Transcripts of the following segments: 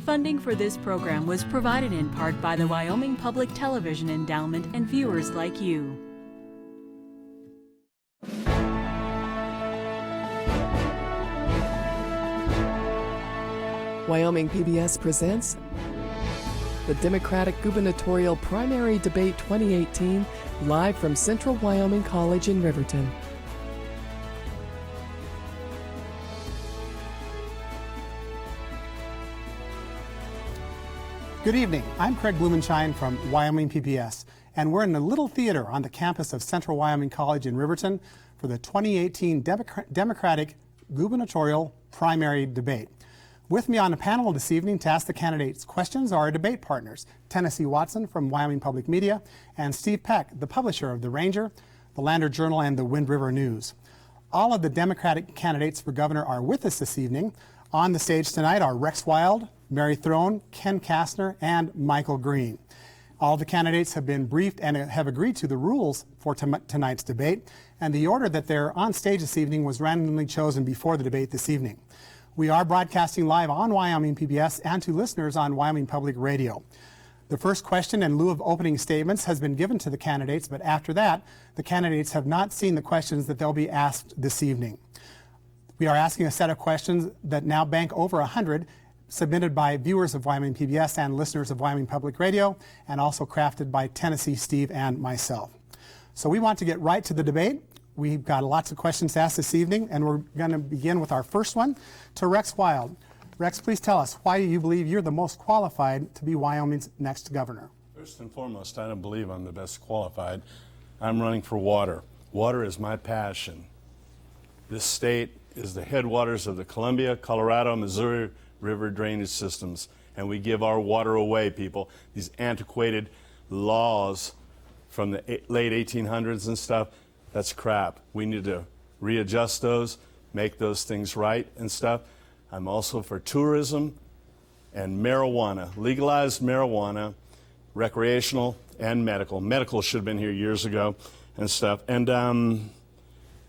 Funding for this program was provided in part by the Wyoming Public Television Endowment and viewers like you. Wyoming PBS presents the Democratic Gubernatorial Primary Debate 2018, live from Central Wyoming College in Riverton. Good evening. I'm Craig Blumenshine from Wyoming PBS, and we're in a little theater on the campus of Central Wyoming College in Riverton for the 2018 Democratic Gubernatorial Primary Debate. With me on the panel this evening to ask the candidates questions are our debate partners, Tennessee Watson from Wyoming Public Media and Steve Peck, the publisher of The Ranger, the Lander Journal, and the Wind River News. All of the Democratic candidates for governor are with us this evening. On the stage tonight are Rex Wilde, Mary Throne, Ken Kastner, and Michael Green. All the candidates have been briefed and have agreed to the rules for tonight's debate, and the order that they're on stage this evening was randomly chosen before the debate this evening. We are broadcasting live on Wyoming PBS and to listeners on Wyoming Public Radio. The first question in lieu of opening statements has been given to the candidates, but after that, the candidates have not seen the questions that they'll be asked this evening. We are asking a set of questions that now bank over 100, submitted by viewers of Wyoming PBS and listeners of Wyoming Public Radio, and also crafted by Tennessee, Steve, and myself. So we want to get right to the debate. We've got lots of questions to ask this evening, and we're going to begin with our first one to Rex Wilde. Rex, please tell us, why do you believe you're the most qualified to be Wyoming's next governor? First and foremost, I don't believe I'm the best qualified. I'm running for water. Water is my passion. This state is the headwaters of the Columbia, Colorado, Missouri River drainage systems, and we give our water away, people. These antiquated laws from the late 1800s and stuff, that's crap. We need to readjust those, make those things right and stuff. I'm also for tourism and marijuana, legalized marijuana, recreational and medical. Medical should have been here years ago and stuff. And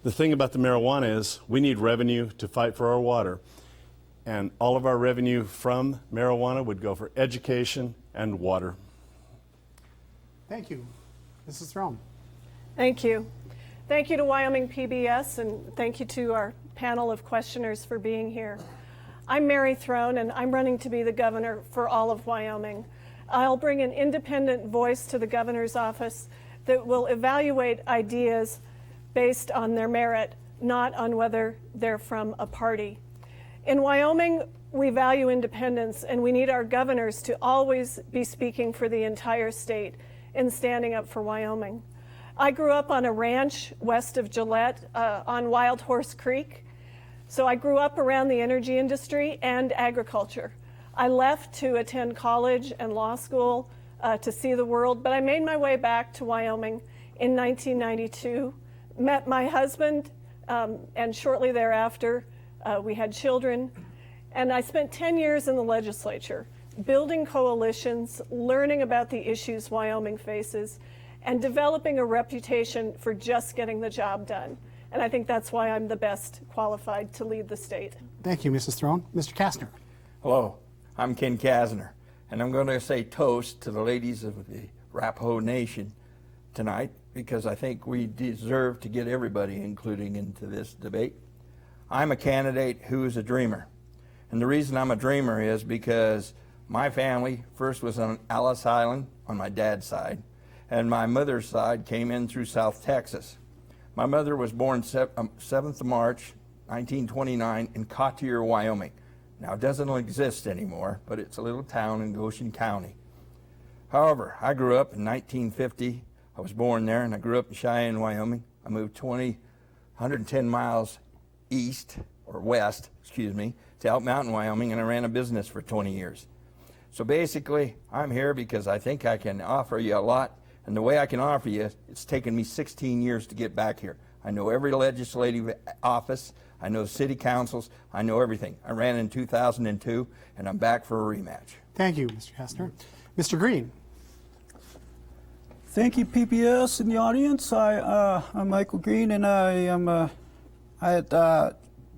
the thing about the marijuana is we need revenue to fight for our water. And all of our revenue from marijuana would go for education and water. Thank you. Mrs. Throne. Thank you. Thank you to Wyoming PBS, and thank you to our panel of questioners for being here. I'm Mary Throne, and I'm running to be the governor for all of Wyoming. I'll bring an independent voice to the governor's office that will evaluate ideas based on their merit, not on whether they're from a party. In Wyoming, we value independence, and we need our governors to always be speaking for the entire state and standing up for Wyoming. I grew up on a ranch west of Gillette on Wild Horse Creek, so I grew up around the energy industry and agriculture. I left to attend college and law school to see the world, but I made my way back to Wyoming in 1992, met my husband, and shortly thereafter, we had children, and I spent 10 years in the legislature, building coalitions, learning about the issues Wyoming faces, and developing a reputation for just getting the job done. And I think that's why I'm the best qualified to lead the state. Thank you, Mrs. Throne. Mr. Kastner. Hello, I'm Ken Kastner, and I'm going to say toast to the ladies of the Arapaho Nation tonight, because I think we deserve to get everybody including into this debate. I'm a candidate who is a dreamer. And the reason I'm a dreamer is because my family first was on Ellis Island on my dad's side, and my mother's side came in through South Texas. My mother was born 7th of March, 1929 in Cottier, Wyoming. Now it doesn't exist anymore, but it's a little town in Goshen County. However, I grew up in 1950. I was born there, and I grew up in Cheyenne, Wyoming. I moved 110 miles east, or west, excuse me, to Out Mountain, Wyoming, and I ran a business for 20 years. So basically, I'm here because I think I can offer you a lot, and the way I can offer you, it's taken me 16 years to get back here. I know every legislative office, I know city councils, I know everything. I ran in 2002, and I'm back for a rematch. Thank you, Mr. Kastner. Mr. Green. Thank you, PBS, and the audience. I'm Michael Green, and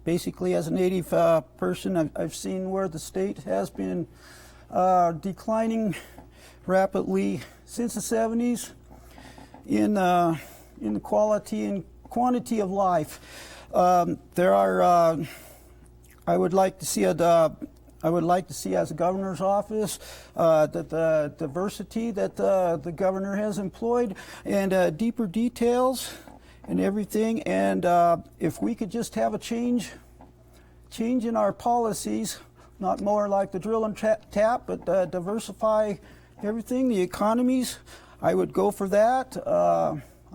basically, as a native person, I've seen where the state has been declining rapidly since the 70s in the quality and quantity of life. There are, I would like to see as a governor's office that the diversity that the governor has employed and deeper details and everything. And if we could just have a change in our policies, not more like the drill and tap, but diversify everything, the economies, I would go for that.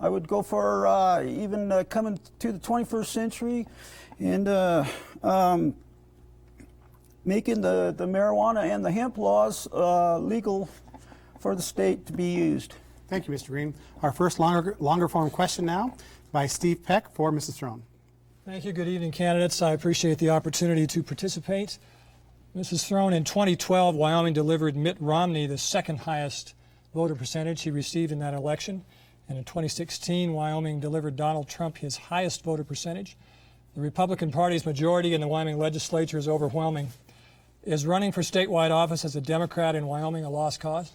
I would go for even coming to the 21st century and making the marijuana and the hemp laws legal for the state to be used. Thank you, Mr. Green. Our first longer form question now by Steve Peck for Mrs. Throne. Thank you. Good evening, candidates. I appreciate the opportunity to participate. Mrs. Throne, in 2012, Wyoming delivered Mitt Romney the second highest voter percentage he received in that election. And in 2016, Wyoming delivered Donald Trump his highest voter percentage. The Republican Party's majority in the Wyoming legislature is overwhelming. Is running for statewide office as a Democrat in Wyoming a lost cause?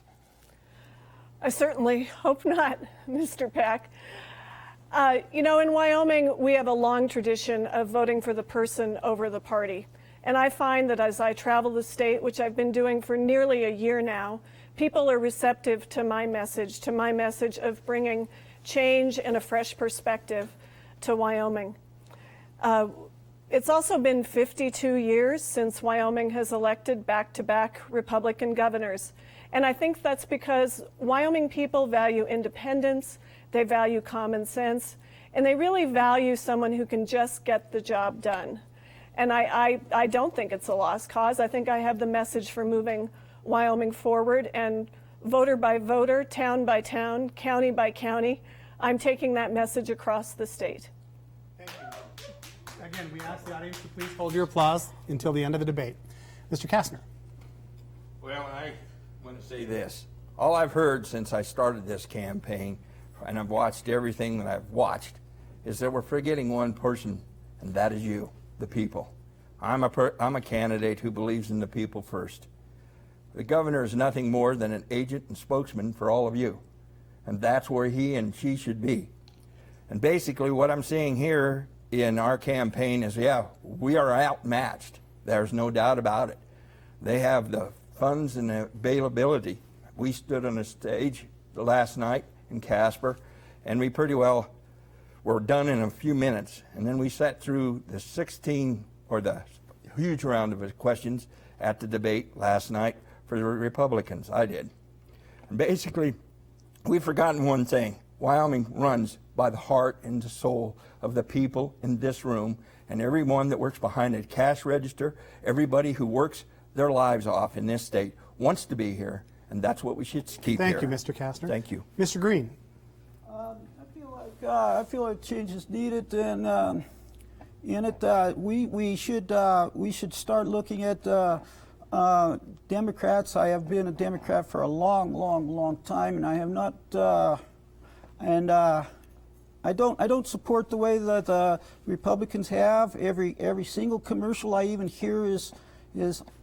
I certainly hope not, Mr. Peck. You know, in Wyoming, we have a long tradition of voting for the person over the party. And I find that as I travel the state, which I've been doing for nearly a year now, people are receptive to my message of bringing change and a fresh perspective to Wyoming. It's also been 52 years since Wyoming has elected back-to-back Republican governors. And I think that's because Wyoming people value independence, they value common sense, and they really value someone who can just get the job done. And I don't think it's a lost cause. I think I have the message for moving Wyoming forward, and voter by voter, town by town, county by county, I'm taking that message across the state. Thank you. Again, we ask the audience to please hold your applause until the end of the debate. Mr. Kastner. Well, I want to say this. All I've heard since I started this campaign, and I've watched everything that I've watched, is that we're forgetting one person, and that is you, the people. I'm a candidate who believes in the people first. The governor is nothing more than an agent and spokesman for all of you, and that's where he and she should be. And basically what I'm seeing here in our campaign is, yeah, we are outmatched. There's no doubt about it. They have the funds and the availability. We stood on a stage last night in Casper, and we pretty well were done in a few minutes. And then we sat through the 16 or the huge round of questions at the debate last night for the Republicans. I did. And basically, we've forgotten one thing. Wyoming runs by the heart and the soul of the people in this room, and everyone that works behind a cash register, everybody who works their lives off in this state wants to be here, and that's what we should keep here. Thank you, Mr. Kastner. Thank you. Mr. Green. I feel like change is needed, and in it we should start looking at Democrats. I have been a Democrat for a long time, and I have not, I don't support the way that the Republicans have. Every single commercial I even hear is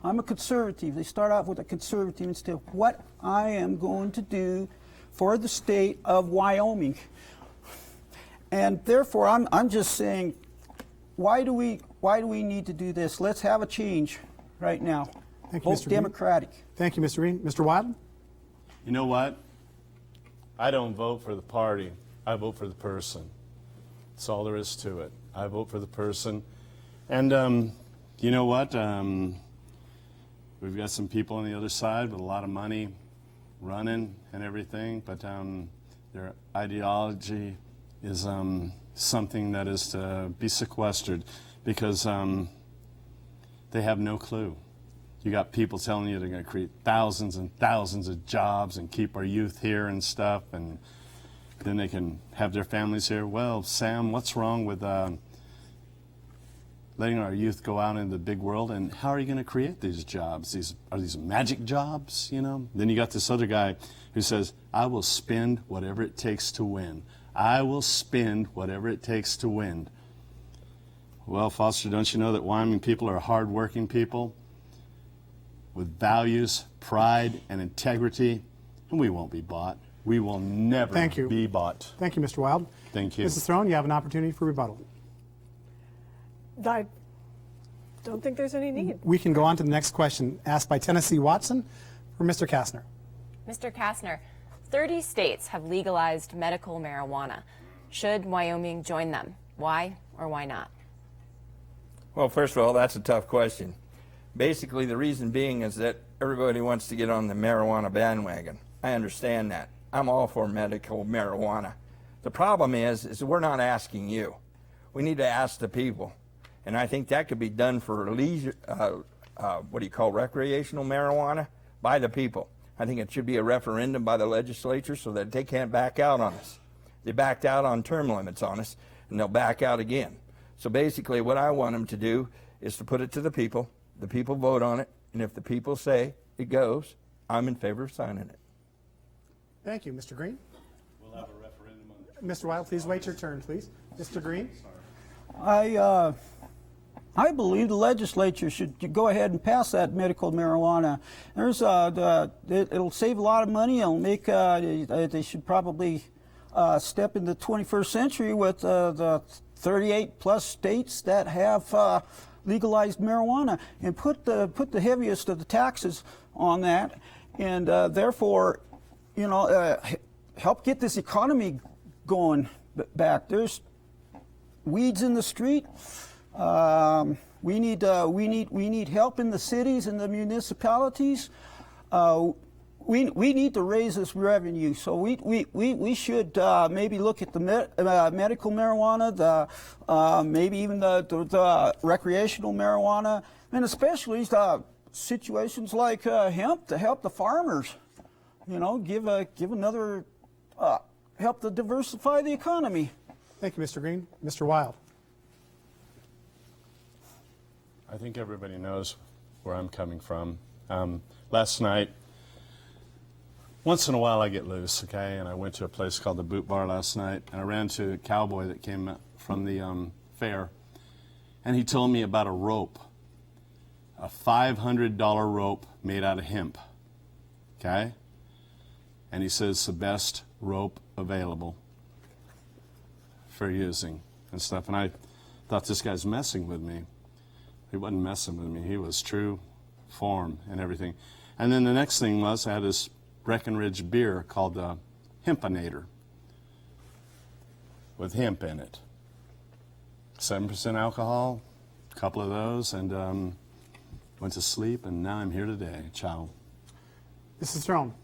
I'm a conservative. They start off with a conservative instead of what I am going to do for the state of Wyoming. And therefore, I'm just saying, why do we need to do this? Let's have a change right now. Thank you, Vote Mr. Green. Democratic. Thank you, Mr. Green. Mr. Wilde. You know what? I don't vote for the party. I vote for the person. That's all there is to it. I vote for the person. And you know what? We've got some people on the other side with a lot of money running and everything, but their ideology is something that is to be sequestered because they have no clue. You got people telling you they're going to create thousands and thousands of jobs and keep our youth here and stuff, and then they can have their families here. Well, Sam, what's wrong with letting our youth go out into the big world, and how are you going to create these jobs? Are these magic jobs, you know? Then you got this other guy who says, I will spend whatever it takes to win. I will spend whatever it takes to win. Well, Foster, don't you know that Wyoming people are hard-working people? with values, pride, and integrity, and we won't be bought. We will never Thank you. be bought. Thank you, Mr. Wilde. Thank you. Mrs. Throne, you have an opportunity for rebuttal. I don't think there's any need. We can go on to the next question asked by Tennessee Watson for Mr. Kastner. Mr. Kastner, 30 states have legalized medical marijuana. Should Wyoming join them? Why or why not? Well, first of all, that's a tough question. Basically, the reason being is that everybody wants to get on the marijuana bandwagon. I understand that. I'm all for medical marijuana. The problem is we're not asking you. We need to ask the people. And I think that could be done for leisure, recreational marijuana by the people. I think it should be a referendum by the legislature so that they can't back out on us. They backed out on term limits on us, and they'll back out again. So basically what I want them to do is to put it to the people vote on it, and if the people say it goes, I'm in favor of signing it. Thank you, Mr. Green. We'll have a referendum on Mr. Wilde, please wait your turn, please. Mr. Green? I believe the legislature should go ahead and pass that medical marijuana. It'll save a lot of money. It'll make they should probably step in the 21st century with the 38 plus states that have legalized marijuana and put the heaviest of the taxes on that, and therefore, help get this economy going back. There's weeds in the street. We need help in the cities and the municipalities. We need to raise this revenue. So we should maybe look at the medical marijuana, maybe even the recreational marijuana, and especially situations like hemp to help the farmers. Give another help to diversify the economy. Thank you, Mr. Green. Mr. Wilde. I think everybody knows where I'm coming from. Last night, once in a while I get loose, okay, and I went to a place called the Boot Bar last night, and I ran to a cowboy that came from the fair, and he told me about a rope, a $500 rope made out of hemp, okay, and he says it's the best rope available for using and stuff, and I thought this guy's messing with me. He wasn't messing with me. He was true form and everything. And then the next thing was I had this Breckenridge beer called the Hempinator with hemp in it. 7% alcohol, a couple of those, and went to sleep, and now I'm here today. Ciao. Mrs. Throne.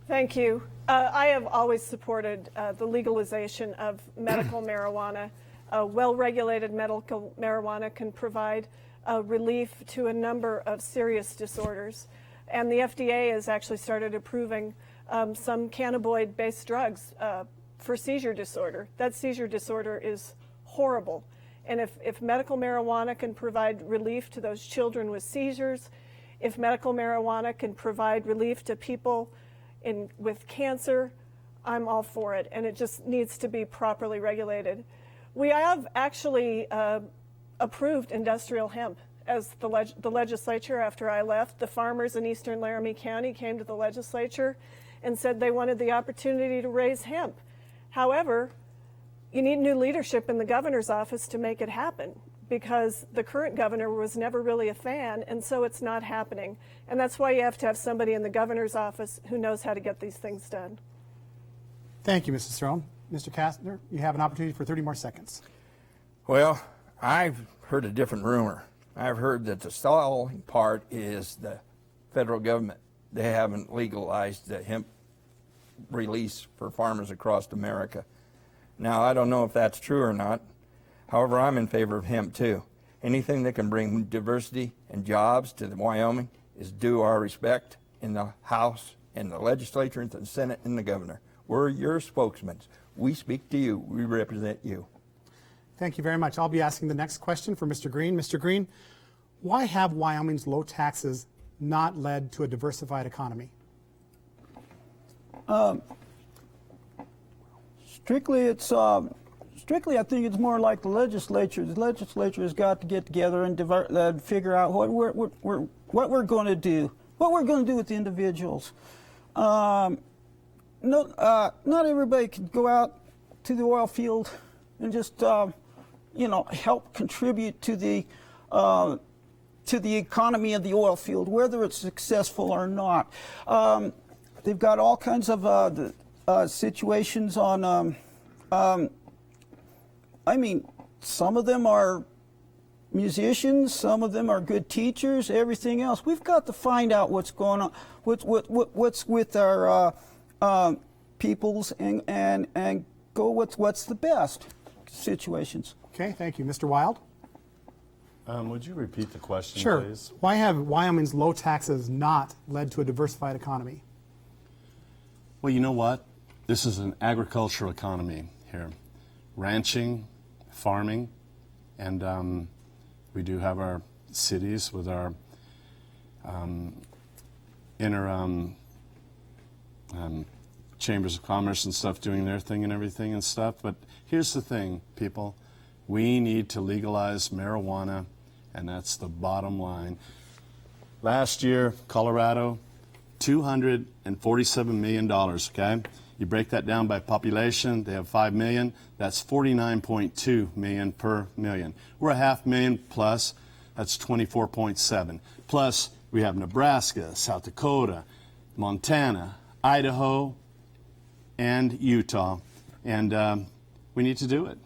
Thank you. I have always supported the legalization of medical marijuana. Well-regulated medical marijuana can provide relief to a number of serious disorders. And the FDA has actually started approving some cannabinoid-based drugs for seizure disorder. That seizure disorder is horrible. And if medical marijuana can provide relief to those children with seizures, if medical marijuana can provide relief to people with cancer, I'm all for it. And it just needs to be properly regulated. We have actually approved industrial hemp as the legislature after I left. The farmers in eastern Laramie County came to the legislature and said they wanted the opportunity to raise hemp. However, you need new leadership in the governor's office to make it happen, because the current governor was never really a fan, and so it's not happening. And that's why you have to have somebody in the governor's office who knows how to get these things done. Thank you, Mrs. Throne. Mr. Kastner, you have an opportunity for 30 more seconds. Well, I've heard a different rumor. I've heard that the stalling part is the federal government. They haven't legalized the hemp release for farmers across America. Now, I don't know if that's true or not. However, I'm in favor of hemp too. Anything that can bring diversity and jobs to Wyoming is due our respect in the House, in the legislature, in the Senate, and the governor. We're your spokesmen. We speak to you. We represent you. Thank you very much. I'll be asking the next question for Mr. Green. Mr. Green, why have Wyoming's low taxes not led to a diversified economy? Strictly, it's strictly, I think it's more like the legislature. The legislature has got to get together and figure out what we're going to do, what we're going to do with the individuals. Not everybody can go out to the oil field and just, help contribute to the economy of the oil field, whether it's successful or not. They've got all kinds of situations on. Some of them are musicians, some of them are good teachers, everything else. We've got to find out what's going on, what's with our peoples, and go what's the best situations. Okay, thank you. Mr. Wilde? Would you repeat the question, Sure. please? Why have Wyoming's low taxes not led to a diversified economy? Well, you know what? This is an agricultural economy here. Ranching, farming, and we do have our cities with our inner chambers of commerce and stuff doing their thing and everything and stuff. But here's the thing, people. We need to legalize marijuana, and that's the bottom line. Last year, Colorado, $247 million, okay? You break that down by population, they have 5 million. That's 49.2 million per million. We're a 500,000 plus, that's 24.7. Plus, we have Nebraska, South Dakota, Montana, Idaho, and Utah. And we need to do it.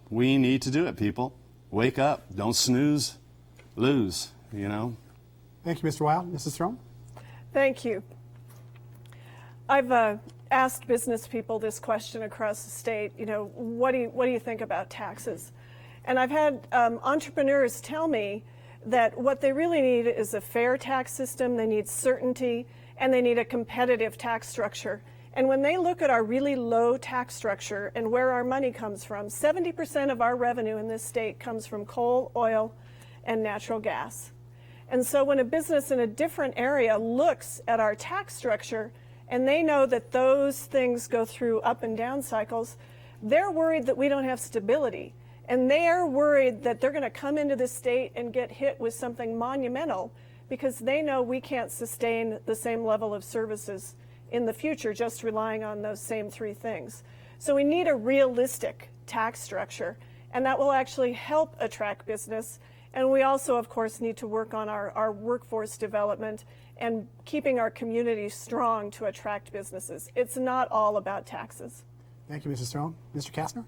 We need to do it, people. Wake up. Don't snooze, lose, you know. Thank you, Mr. Wilde. Mrs. Throne? Thank you. I've asked business people this question across the state, what do you think about taxes? And I've had entrepreneurs tell me that what they really need is a fair tax system, they need certainty, and they need a competitive tax structure. And when they look at our really low tax structure and where our money comes from, 70% of our revenue in this state comes from coal, oil, and natural gas. And so when a business in a different area looks at our tax structure and they know that those things go through up and down cycles, they're worried that we don't have stability. And they are worried that they're going to come into the state and get hit with something monumental because they know we can't sustain the same level of services in the future just relying on those same three things. So we need a realistic tax structure, and that will actually help attract business. And we also, of course, need to work on our workforce development and keeping our communities strong to attract businesses. It's not all about taxes. Thank you, Mrs. Throne. Mr. Kastner?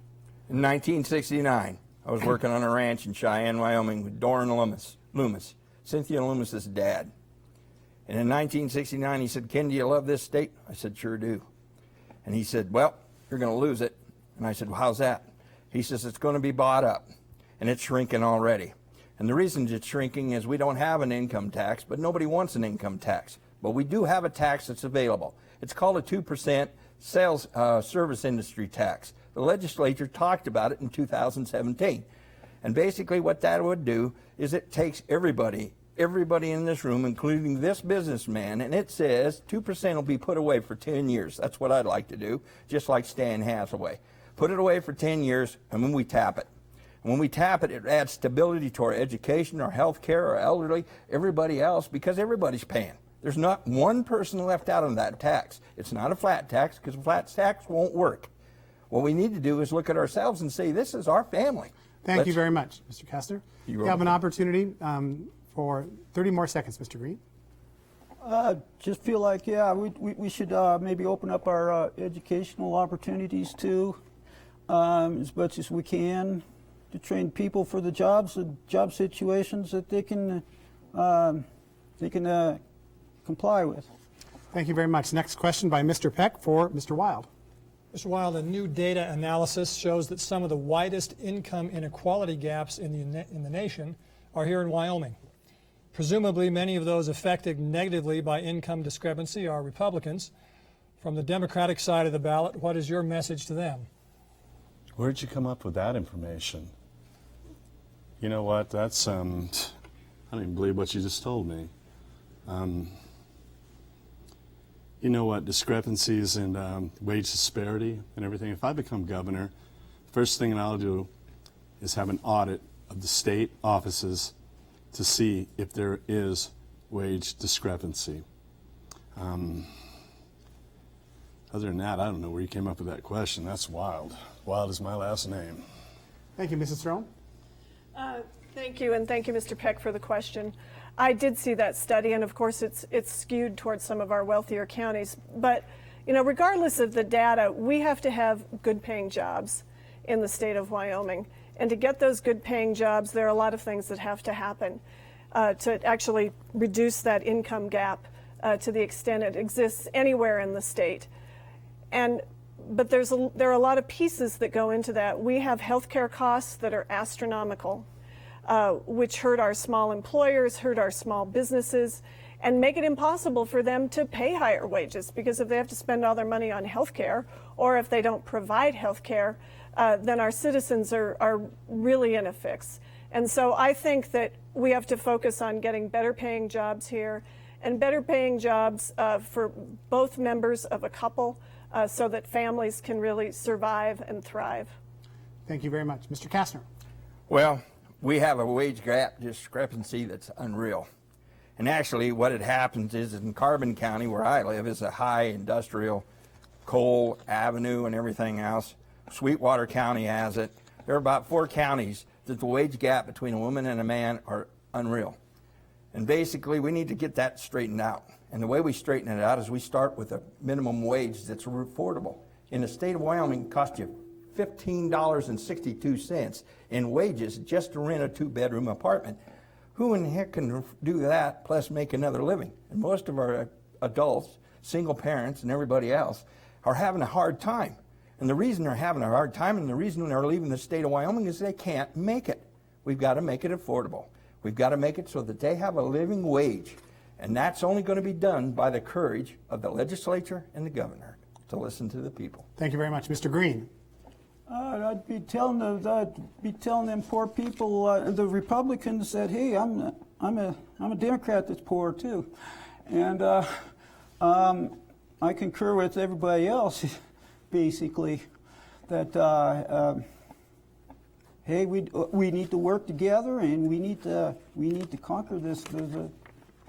In 1969, I was working on a ranch in Cheyenne, Wyoming with Doran Loomis, Cynthia Loomis's dad. And in 1969, he said, "Ken, do you love this state?" I said, "Sure do." And he said, "Well, you're going to lose it." And I said, "Well, how's that?" He says, "It's going to be bought up, and it's shrinking already." And the reason it's shrinking is we don't have an income tax, but nobody wants an income tax. But we do have a tax that's available. It's called a 2% sales service industry tax. The legislature talked about it in 2017. And basically what that would do is it takes everybody in this room, including this businessman, and it says 2% will be put away for 10 years. That's what I'd like to do, just like Stan Hathaway. Put it away for 10 years, and then we tap it. And when we tap it, it adds stability to our education, our health care, our elderly, everybody else, because everybody's paying. There's not one person left out on that tax. It's not a flat tax, because a flat tax won't work. What we need to do is look at ourselves and say, this is our family. Thank you very much, Mr. Kastner. You have an opportunity for 30 more seconds, Mr. Green. Just feel like, we should maybe open up our educational opportunities too, as much as we can, to train people for the jobs and job situations that they can comply with. Thank you very much. Next question by Mr. Peck for Mr. Wilde. Mr. Wilde, a new data analysis shows that some of the widest income inequality gaps in the nation are here in Wyoming. Presumably, many of those affected negatively by income discrepancy are Republicans. From the Democratic side of the ballot, what is your message to them? Where'd you come up with that information? You know what? That's, I don't even believe what you just told me. You know what? Discrepancies and wage disparity and everything. If I become governor, First thing I'll do is have an audit of the state offices to see if there is wage discrepancy. Other than that, I don't know where you came up with that question. That's Wilde. Wilde is my last name. Thank you, Mrs. Throne. Thank you, and thank you, Mr. Peck, for the question. I did see that study, and of course it's skewed towards some of our wealthier counties. But regardless of the data, we have to have good-paying jobs in the state of Wyoming. And to get those good-paying jobs, there are a lot of things that have to happen to actually reduce that income gap to the extent it exists anywhere in the state. But there are a lot of pieces that go into that. We have healthcare costs that are astronomical, which hurt our small employers, hurt our small businesses, and make it impossible for them to pay higher wages, because if they have to spend all their money on healthcare, or if they don't provide healthcare, then our citizens are really in a fix. And so I think that we have to focus on getting better paying jobs here, and better paying jobs for both members of a couple, so that families can really survive and thrive. Thank you very much. Mr. Kastner. Well, we have a wage gap discrepancy that's unreal. And actually what had happens is in Carbon County, where I live, is a high industrial coal avenue and everything else. Sweetwater County has it. There are about 4 counties that the wage gap between a woman and a man are unreal. And basically we need to get that straightened out. And the way we straighten it out is we start with a minimum wage that's affordable. In the state of Wyoming, it costs you $15.62 in wages just to rent a 2-bedroom apartment. Who in the heck can do that plus make another living? And most of our adults, single parents and everybody else, are having a hard time. And the reason they're having a hard time and the reason they're leaving the state of Wyoming is they can't make it. We've got to make it affordable. We've got to make it so that they have a living wage. And that's only going to be done by the courage of the legislature and the governor to listen to the people. Thank you very much. Mr. Green. I'd be telling them poor people, the Republicans, that hey, I'm a Democrat that's poor too, and I concur with everybody else, basically, that hey, we need to work together and we need to conquer this the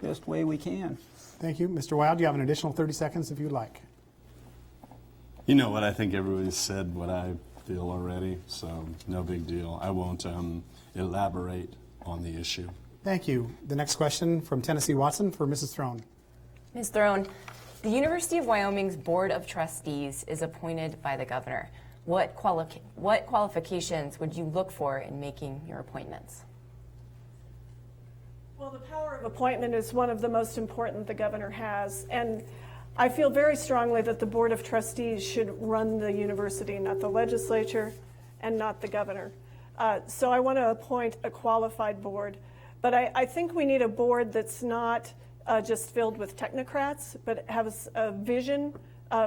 best way we can. Thank you, Mr. Wilde. You have an additional 30 seconds if you'd like. You know what? I think everybody's said what I feel already, so no big deal. I won't elaborate on the issue. Thank you. The next question from Tennessee Watson for Mrs. Throne. Ms. Throne, the University of Wyoming's Board of Trustees is appointed by the governor. What qualifications would you look for in making your appointments? Well, the power of appointment is one of the most important the governor has, and I feel very strongly that the Board of Trustees should run the university, not the legislature and not the governor. So I want to appoint a qualified board, but I think we need a board that's not just filled with technocrats, but has a vision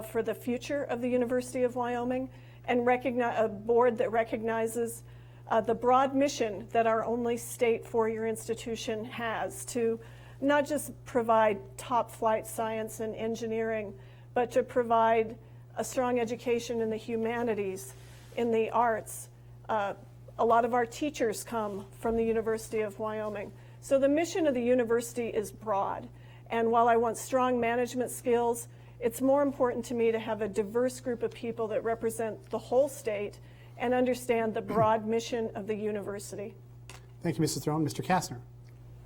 for the future of the University of Wyoming, and a board that recognizes the broad mission that our only state four-year institution has to not just provide top-flight science and engineering, but to provide a strong education in the humanities, in the arts. A lot of our teachers come from the University of Wyoming. So the mission of the university is broad. And while I want strong management skills, it's more important to me to have a diverse group of people that represent the whole state and understand the broad mission of the university. Thank you, Mrs. Throne. Mr. Kastner.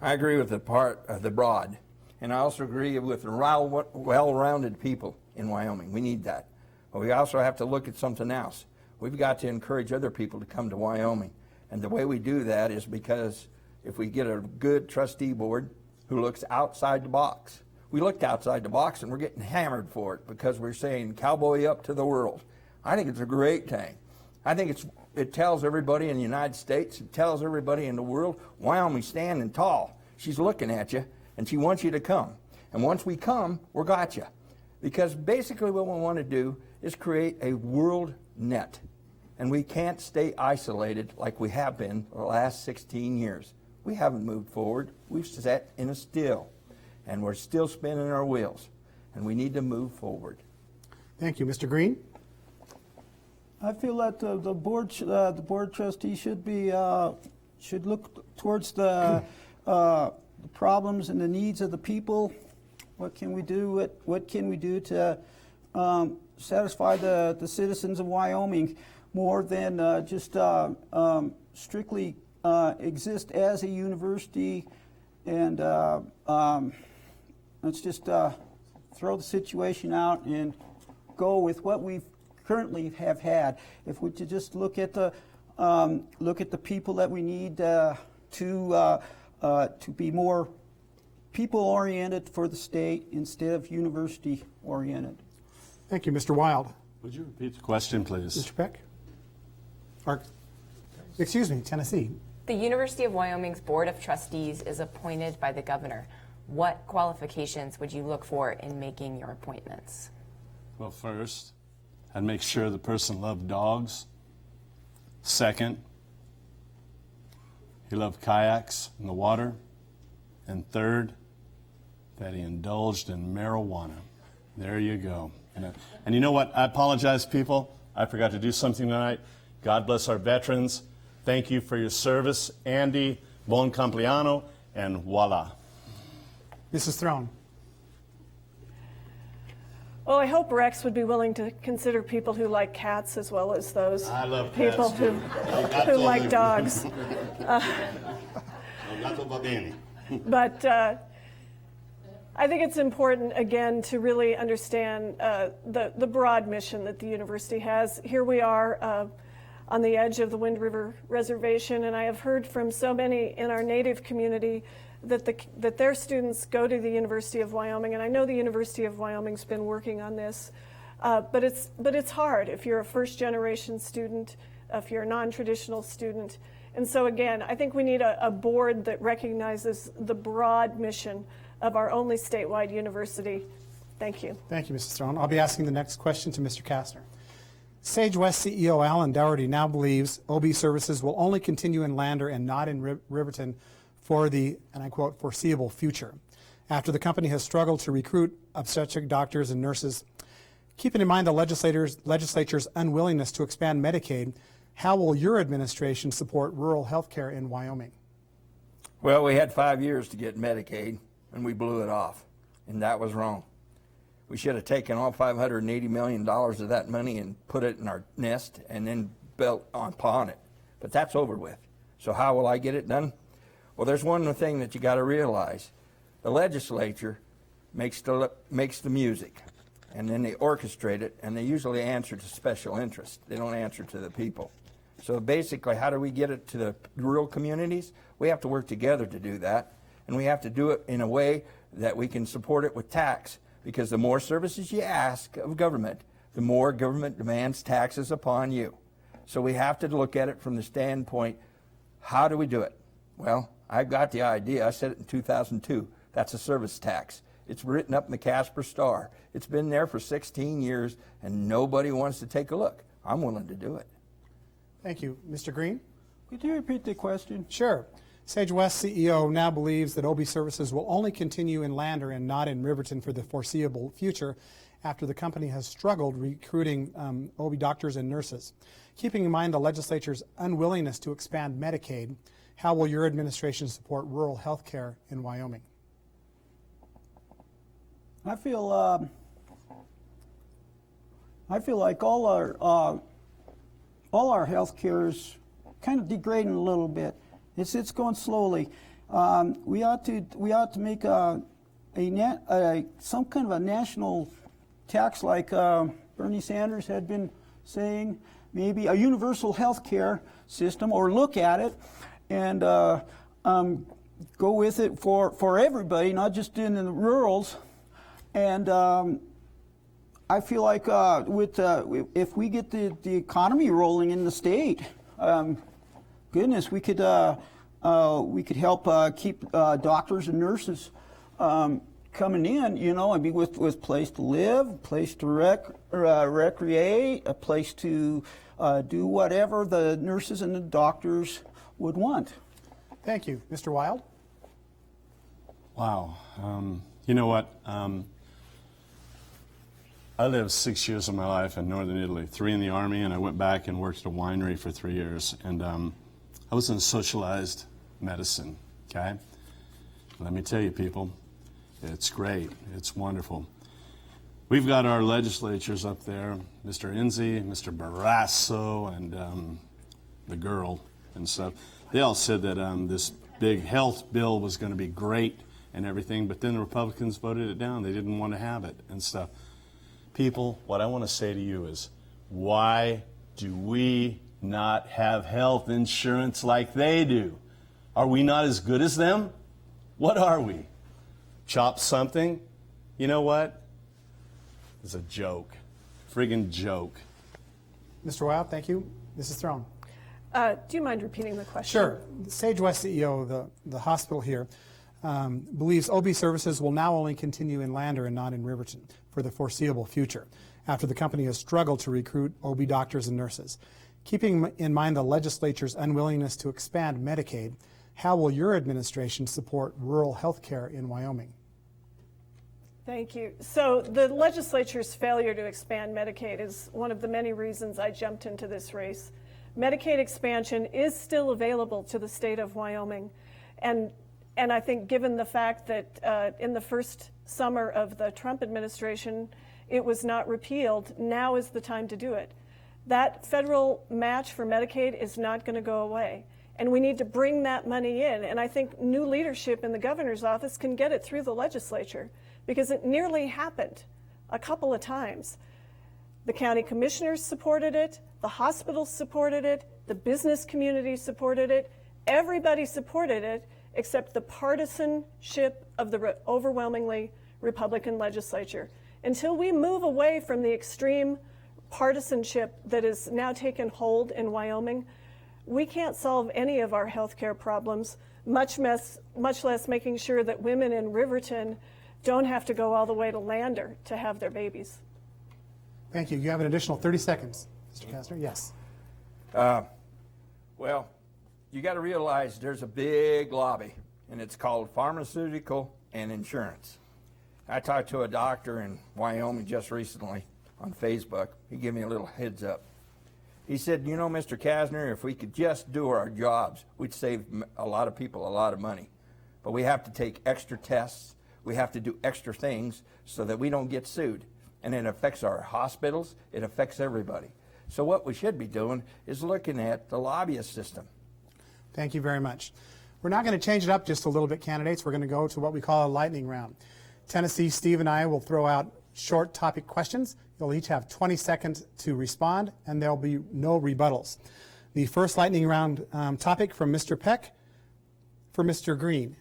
I agree with the part of the broad, and I also agree with the well-rounded people in Wyoming. We need that. But we also have to look at something else. We've got to encourage other people to come to Wyoming. And the way we do that is because if we get a good trustee board who looks outside the box. We looked outside the box and we're getting hammered for it because we're saying cowboy up to the world. I think it's a great thing. I think it tells everybody in the United States, it tells everybody in the world, Wyoming's standing tall. She's looking at you, and she wants you to come. And once we come, we're got you. Because basically what we want to do is create a world net. And we can't stay isolated like we have been for the last 16 years. We haven't moved forward. We've sat in a still. And we're still spinning our wheels. And we need to move forward. Thank you. Mr. Green? I feel that the board trustee should be should look towards the problems and the needs of the people. What can we do? What can we do to satisfy the citizens of Wyoming more than just strictly exist as a university? And let's just throw the situation out and go with what we currently have had. If we could just look at the people that we need to be more people-oriented for the state instead of university-oriented. Thank you, Mr. Wilde. Would you repeat the question, please? Mr. Peck? Excuse me, Tennessee. The University of Wyoming's Board of Trustees is appointed by the governor. What qualifications would you look for in making your appointments? Well, first, I'd make sure the person loved dogs. Second, he loved kayaks in the water. And third, that he indulged in marijuana. There you go. And you know what? I apologize, people. I forgot to do something tonight. God bless our veterans. Thank you for your service. Andy, buon compleanno, and voila. Mrs. Throne. Well, I hope Rex would be willing to consider people who like cats as well as those I love people cats, who like dogs. But I think it's important, again, to really understand the broad mission that the university has. Here we are on the edge of the Wind River Reservation, and I have heard from so many in our native community that their students go to the University of Wyoming, and I know the University of Wyoming's been working on this, but it's hard if you're a first-generation student, if you're a non-traditional student. And so again, I think we need a board that recognizes the broad mission of our only statewide university. Thank you. Thank you, Mrs. Throne. I'll be asking the next question to Mr. Kastner. Sage West CEO Alan Dougherty now believes OB services will only continue in Lander and not in Riverton for the, and I quote, foreseeable future, after the company has struggled to recruit obstetric doctors and nurses. Keeping in mind the legislature's unwillingness to expand Medicaid, how will your administration support rural health care in Wyoming? Well, we had 5 years to get Medicaid, and we blew it off, and that was wrong. We should have taken all $580 million of that money and put it in our nest and then built upon it. But that's over with. So how will I get it done? Well, there's one thing that you got to realize. The legislature makes the music, and then they orchestrate it, and they usually answer to special interests. They don't answer to the people. So basically, how do we get it to the rural communities? We have to work together to do that, and we have to do it in a way that we can support it with tax, because the more services you ask of government, the more government demands taxes upon you. So we have to look at it from the standpoint, how do we do it? Well, I got the idea. I said it in 2002. That's a service tax. It's written up in the Casper Star. It's been there for 16 years, and nobody wants to take a look. I'm willing to do it. Thank you. Mr. Green? Could you repeat the question? Sure. Sage West CEO now believes that OB services will only continue in Lander and not in Riverton for the foreseeable future after the company has struggled recruiting OB doctors and nurses. Keeping in mind the legislature's unwillingness to expand Medicaid, how will your administration support rural health care in Wyoming? I feel like all our health care is kind of degrading a little bit. It's going slowly. We ought to make some kind of a national tax, like Bernie Sanders had been saying, maybe a universal health care system, or look at it and go with it for everybody, not just in the rurals. And I feel like if we get the economy rolling in the state, goodness, we could help keep doctors and nurses coming in. You know, I mean, with place to live, place to recreate, a place to do whatever the nurses and the doctors would want. Thank you. Mr. Wilde? Wow. You know what? I lived 6 years of my life in northern Italy, 3 in the Army, and I went back and worked at a winery for 3 years. And I was in socialized medicine, okay? Let me tell you, people, it's great. It's wonderful. We've got our legislatures up there, Mr. Enzi, Mr. Barrasso, and the girl and stuff. They all said that this big health bill was going to be great and everything, but then the Republicans voted it down. They didn't want to have it and stuff. People, what I want to say to you is, why do we not have health insurance like they do? Are we not as good as them? What are we? Chop something? You know what? It's a joke. Friggin' joke. Mr. Wilde, thank you. Mrs. Throne. Do you mind repeating the question? Sure. Sage West CEO of the hospital here believes OB services will now only continue in Lander and not in Riverton for the foreseeable future, after the company has struggled to recruit OB doctors and nurses. Keeping in mind the legislature's unwillingness to expand Medicaid, how will your administration support rural health care in Wyoming? Thank you. So the legislature's failure to expand Medicaid is one of the many reasons I jumped into this race. Medicaid expansion is still available to the state of Wyoming. And I think given the fact that in the first summer of the Trump administration, it was not repealed, now is the time to do it. That federal match for Medicaid is not going to go away. And we need to bring that money in. And I think new leadership in the governor's office can get it through the legislature, because it nearly happened a couple of times. The county commissioners supported it, the hospitals supported it, the business community supported it, everybody supported it except the partisanship of the overwhelmingly Republican legislature. Until we move away from the extreme partisanship that has now taken hold in Wyoming, we can't solve any of our health care problems, much less making sure that women in Riverton don't have to go all the way to Lander to have their babies. Thank you. You have an additional 30 seconds, Mr. Kastner. Yes. Well, you got to realize there's a big lobby, and it's called pharmaceutical and insurance. I talked to a doctor in Wyoming just recently on Facebook. He gave me a little heads up. He said, you know, Mr. Kastner, if we could just do our jobs, we'd save a lot of people a lot of money. But we have to take extra tests. We have to do extra things so that we don't get sued. And it affects our hospitals. It affects everybody. So what we should be doing is looking at the lobbyist system. Thank you very much. We're now going to change it up just a little bit, candidates. We're going to go to what we call a lightning round. Tennessee, Steve, and I will throw out short topic questions. You'll each have 20 seconds to respond, and there'll be no rebuttals. The first lightning round topic from Mr. Peck for Mr. Green.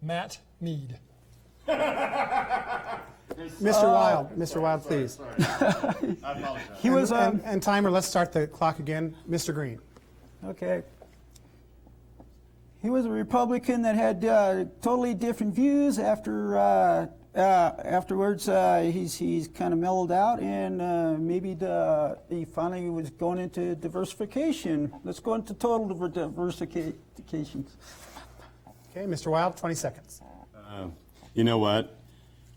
Matt Mead. Mr. Wilde, please. Sorry. I apologize. He was and timer, let's start the clock again. Mr. Green. okay. He was a Republican that had totally different views. Afterwards, he's kind of mellowed out, and maybe he finally was going into diversification. Let's go into total diversification. Okay, Mr. Wilde, 20 seconds. You know what?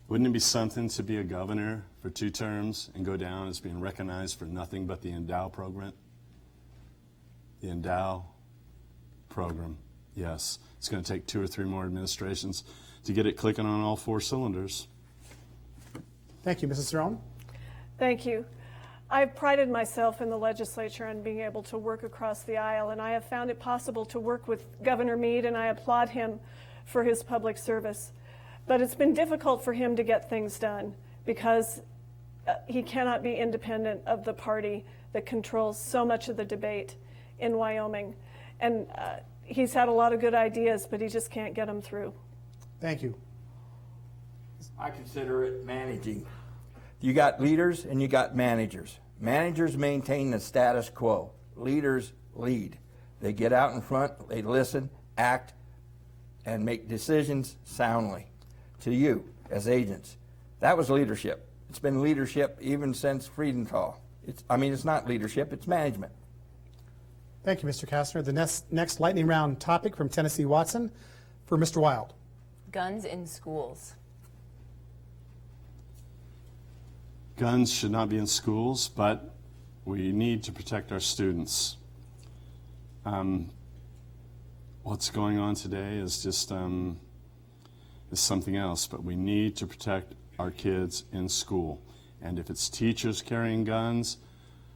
Wouldn't it be something to be a governor for 2 terms and go down as being recognized for nothing but the Endow program? The Endow program. Yes, it's going to take 2 or 3 more administrations to get it clicking on all 4 cylinders. Thank you, Mrs. Throne. Thank you. I've prided myself in the legislature on being able to work across the aisle, and I have found it possible to work with Governor Mead, and I applaud him for his public service. But it's been difficult for him to get things done because he cannot be independent of the party that controls so much of the debate in Wyoming. And he's had a lot of good ideas, but he just can't get them through. Thank you. I consider it managing. You got leaders and you got managers. Managers maintain the status quo. Leaders lead. They get out in front, they listen, act, and make decisions soundly to you as agents. That was leadership. It's been leadership even since Friedenthal. It's not leadership, it's management. Thank you, Mr. Kastner. The next lightning round topic from Tennessee Watson for Mr. Wilde. Guns in schools. Guns should not be in schools, but we need to protect our students. What's going on today is just is something else, but we need to protect our kids in school. And if it's teachers carrying guns,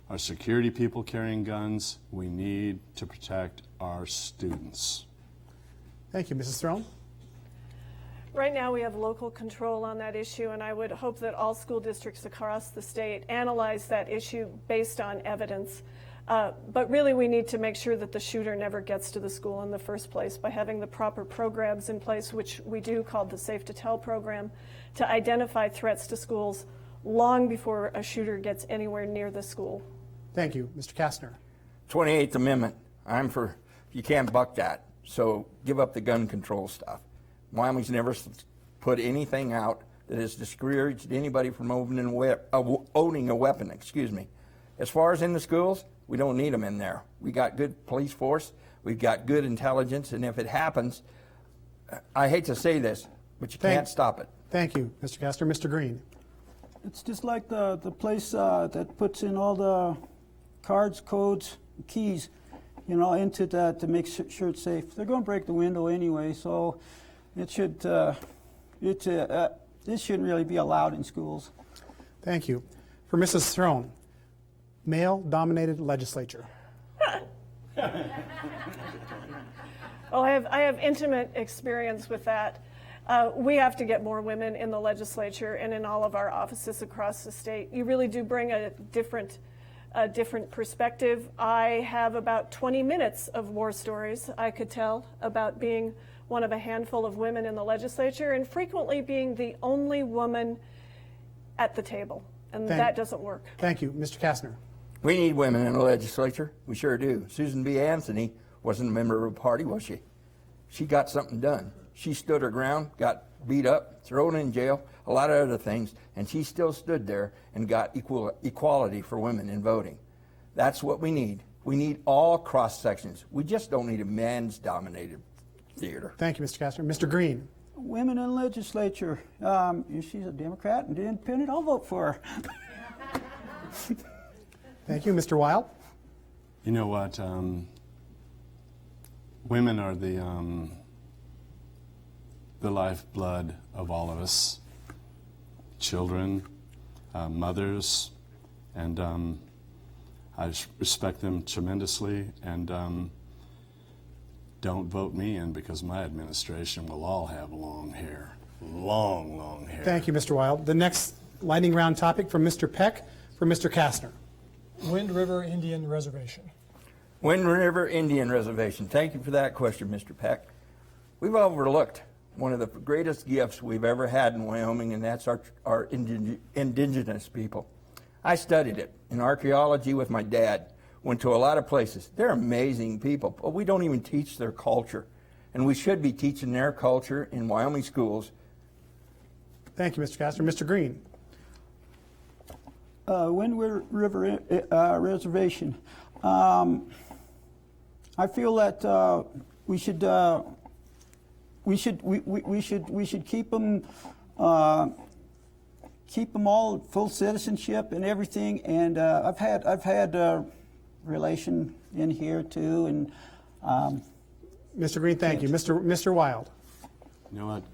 our security people carrying guns, we need to protect our students. Thank you, Mrs. Throne. Right now we have local control on that issue, and I would hope that all school districts across the state analyze that issue based on evidence. But really we need to make sure that the shooter never gets to the school in the first place by having the proper programs in place, which we do, called the Safe to Tell program, to identify threats to schools long before a shooter gets anywhere near the school. Thank you, Mr. Kastner. 28th Amendment. I'm for, you can't buck that. So give up the gun control stuff. Wyoming's never put anything out that has discouraged anybody from owning a weapon, excuse me. As far as in the schools, we don't need them in there. We got good police force, we've got good intelligence, and if it happens, I hate to say this, but you can't stop it. Thank you, Mr. Kastner. Mr. Green. It's just like the place that puts in all the cards, codes, keys, you know, into that to make sure it's safe. They're going to break the window anyway, so it should this shouldn't really be allowed in schools. Thank you. For Mrs. Throne, male-dominated legislature. Well, I have intimate experience with that. We have to get more women in the legislature and in all of our offices across the state. You really do bring a different perspective. I have about 20 minutes of war stories I could tell about being one of a handful of women in the legislature and frequently being the only woman at the table. And that doesn't work. Thank you. Mr. Kastner. We need women in the legislature. We sure do. Susan B. Anthony wasn't a member of a party, was she? She got something done. She stood her ground, got beat up, thrown in jail, a lot of other things, and she still stood there and got equality for women in voting. That's what we need. We need all cross sections. We just don't need a man's dominated theater. Thank you, Mr. Kastner. Mr. Green. Women in the legislature. If she's a Democrat and independent, I'll vote for her. Thank you, Mr. Wilde. You know what? Women are the lifeblood of all of us. Children, mothers, and I respect them tremendously, and don't vote me in because my administration will all have long hair. Long hair. Thank you, Mr. Wilde. The next lightning round topic from Mr. Peck for Mr. Kastner. Wind River Indian Reservation. Wind River Indian Reservation. Thank you for that question, Mr. Peck. We've overlooked one of the greatest gifts we've ever had in Wyoming, and that's our indigenous people. I studied it in archaeology with my dad. Went to a lot of places. They're amazing people, but we don't even teach their culture. And we should be teaching their culture in Wyoming schools. Thank you, Mr. Kastner. Mr. Green. Wind River Reservation. I feel that we should keep them all full citizenship and everything. And I've had relation in here too. And Mr. Green, thank you. Mr. Wilde. You know what?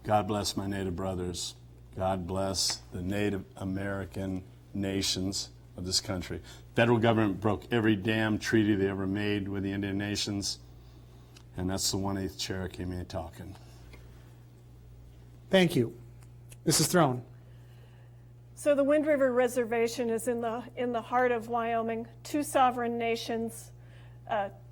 God bless my Native brothers. God bless the Native American nations of this country. Federal government broke every damn treaty they ever made with the Indian nations, and that's the 1/8 Cherokee me talking. Thank you. Mrs. Throne. So the Wind River Reservation is in the heart of Wyoming, 2 sovereign nations,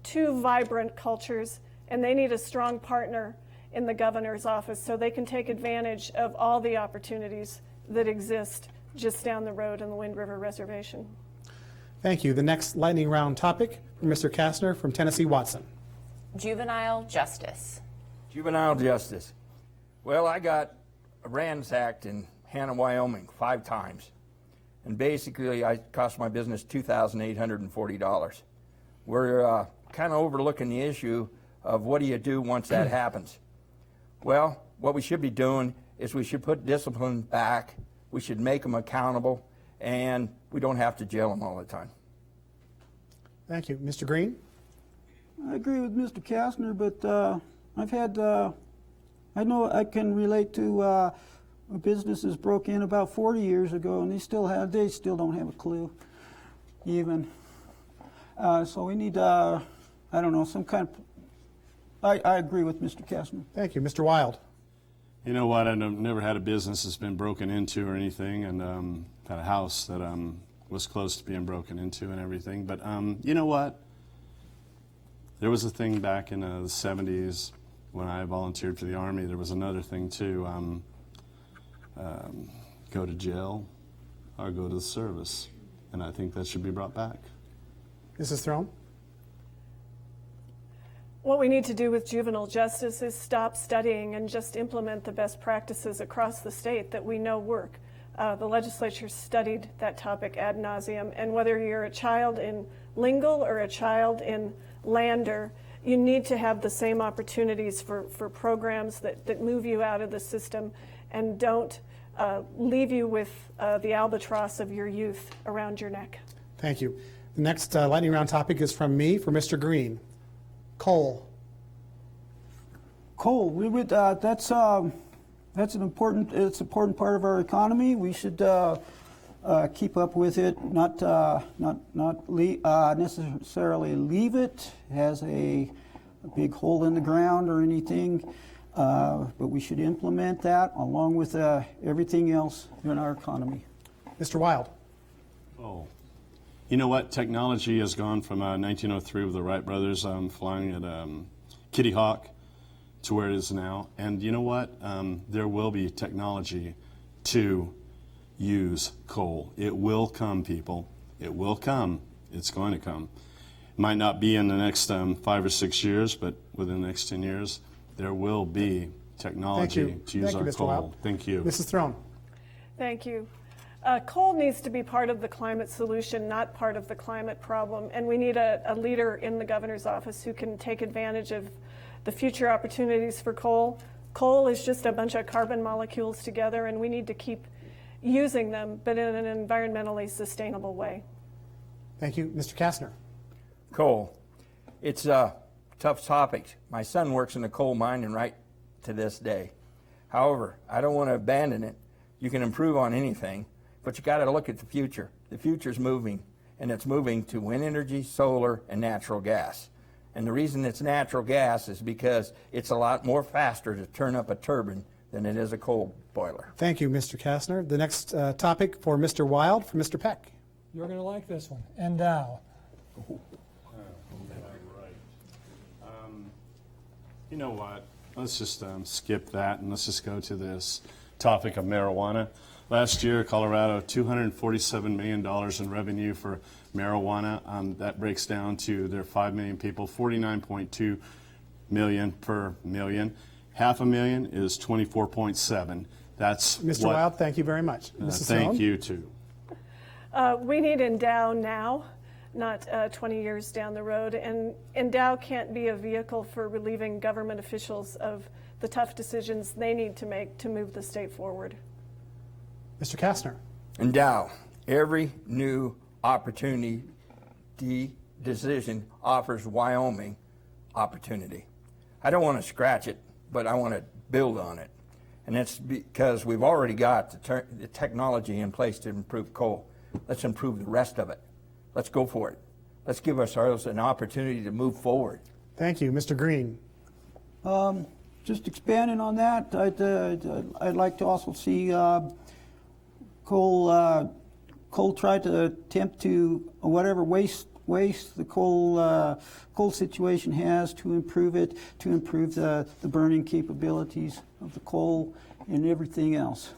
2 vibrant cultures, and they need a strong partner in the governor's office so they can take advantage of all the opportunities that exist just down the road in the Wind River Reservation. Thank you. The next lightning round topic from Mr. Kastner from Tennessee Watson. Juvenile justice. Juvenile justice. Well, I got ransacked in Hannah, Wyoming 5 times. And basically, I cost my business $2,840. We're kind of overlooking the issue of what do you do once that happens. Well, what we should be doing is we should put discipline back. We should make them accountable. and we don't have to jail them all the time. Thank you. Mr. Green? I agree with Mr. Kastner, but I've had, I know I can relate to a business that broke in about 40 years ago, and they still don't have a clue, even. So we need, I don't know, some kind of, I agree with Mr. Kastner. Thank you. Mr. Wilde? You know what? I've never had a business that's been broken into or anything, and had a house that was close to being broken into and everything. But you know what? There was a thing back in the 70s when I volunteered for the Army. There was another thing too. Go to jail or go to the service, and I think that should be brought back. Mrs. Throne? What we need to do with juvenile justice is stop studying and just implement the best practices across the state that we know work. The legislature studied that topic ad nauseum, and whether you're a child in Lingle or a child in Lander, you need to have the same opportunities for programs that move you out of the system and don't leave you with the albatross of your youth around your neck. Thank you. The next lightning round topic is from me for Mr. Green. Coal. Coal, we would, that's an important part of our economy. We should keep up with it, not necessarily leave it as a big hole in the ground or anything, but we should implement that along with everything else in our economy. Mr. Wilde? Oh. You know what? Technology has gone from 1903 with the Wright brothers flying at Kitty Hawk to where it is now. And you know what? There will be technology to use coal. It will come, people. It will come. It's going to come. It might not be in the next 5 or 6 years, but within the next 10 years, there will be technology to use our Mr. coal. Wilde. Thank you. Mrs. Throne? Thank you. Coal needs to be part of the climate solution, not part of the climate problem. And we need a leader in the governor's office who can take advantage of the future opportunities for coal. Coal is just a bunch of carbon molecules together, and we need to keep using them, but in an environmentally sustainable way. Thank you. Mr. Kastner? Coal. It's a tough topic. My son works in a coal mine, and right to this day. However, I don't want to abandon it. You can improve on anything, but you got to look at the future. The future's moving, and it's moving to wind energy, solar, and natural gas. And the reason it's natural gas is because it's a lot more faster to turn up a turbine than it is a coal boiler. Thank you, Mr. Kastner. The next topic for Mr. Wilde, for Mr. Peck. You're going to like this one. Endow. You know what? Let's just skip that and let's just go to this topic of marijuana. Last year, Colorado, $247 million in revenue for marijuana. That breaks down to their 5 million people, 49.2 million per million. $500,000 is 24.7. That's Mr. Wilde, thank you very much. Mrs. Thank Sloan? you, too. We need Endow now, not 20 years down the road. And Endow can't be a vehicle for relieving government officials of the tough decisions they need to make to move the state forward. Mr. Kastner? Endow. Every new opportunity decision offers Wyoming opportunity. I don't want to scratch it, but I want to build on it. And that's because we've already got the technology in place to improve coal. Let's improve the rest of it. Let's go for it. Let's give ourselves an opportunity to move forward. Thank you. Mr. Green? Just expanding on that, I'd like to also see coal try to attempt to whatever waste the coal situation has to improve it, to improve the burning capabilities of the coal and everything else.